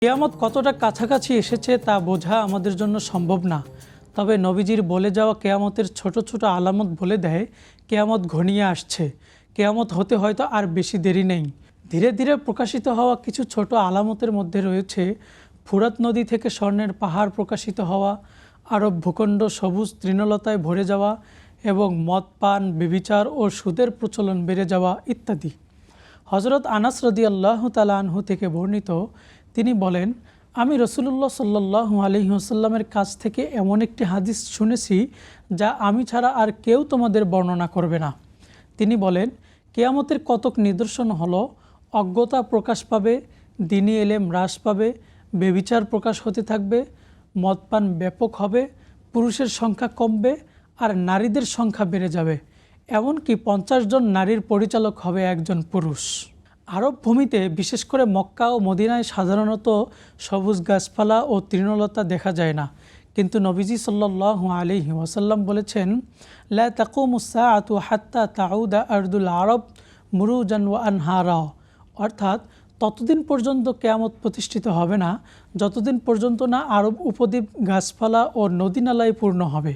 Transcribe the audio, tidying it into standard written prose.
কিয়ামত কতটা কাছাকাছি এসেছে তা বোঝা আমাদের জন্য সম্ভব না। তবে নবীজির বলে যাওয়া কেয়ামতের ছোট ছোট আলামত বলে দেয় কেয়ামত ঘনিয়ে আসছে। কেয়ামত হতে হয়তো আর বেশি দেরি নেই। ধীরে ধীরে প্রকাশিত হওয়া কিছু ছোট আলামতের মধ্যে রয়েছে ফুরাত নদী থেকে স্বর্ণের পাহাড় প্রকাশিত হওয়া, আরব ভূখণ্ড সবুজ তৃণলতায় ভরে যাওয়া এবং মদ পান, ব্যভিচার ও সুদের প্রচলন বেড়ে যাওয়া ইত্যাদি। হজরত আনাস রাদিয়াল্লাহু তাআলা আনহু থেকে বর্ণিত, তিনি বলেন, আমি রাসূলুল্লাহ সাল্লাল্লাহু আলাইহি ওয়াসাল্লামের কাছ থেকে এমন একটি হাদিস শুনেছি যা আমি ছাড়া আর কেউ তোমাদের বর্ণনা করবে না। তিনি বলেন, কিয়ামতের কতক নিদর্শন হলো অজ্ঞতা প্রকাশ পাবে, দ্বীনি এলেম হ্রাস পাবে, ব্যভিচার প্রকাশ হতে থাকবে, মদপান ব্যাপক হবে, পুরুষের সংখ্যা কমবে আর নারীদের সংখ্যা বেড়ে যাবে। এমনকি 50 জন নারীর পরিচালক হবে একজন পুরুষ। আরব ভূমিতে বিশেষ করে মক্কা ও মদিনায় সাধারণত সবুজ গাছপালা ও তৃণলতা দেখা যায় না, কিন্তু নবীজি সাল্লাল্লাহু আলাইহি ওয়াসাল্লাম বলেছেন, লা তাকুমুস সাআতু হাত্তা তাউদা আরদুল আরব মুরুজান ওয়া আনহারা, অর্থাৎ ততদিন পর্যন্ত কিয়ামত প্রতিষ্ঠিত হবে না যতদিন পর্যন্ত না আরব উপদ্বীপ গাছপালা ও নদী নালায় পূর্ণ হবে।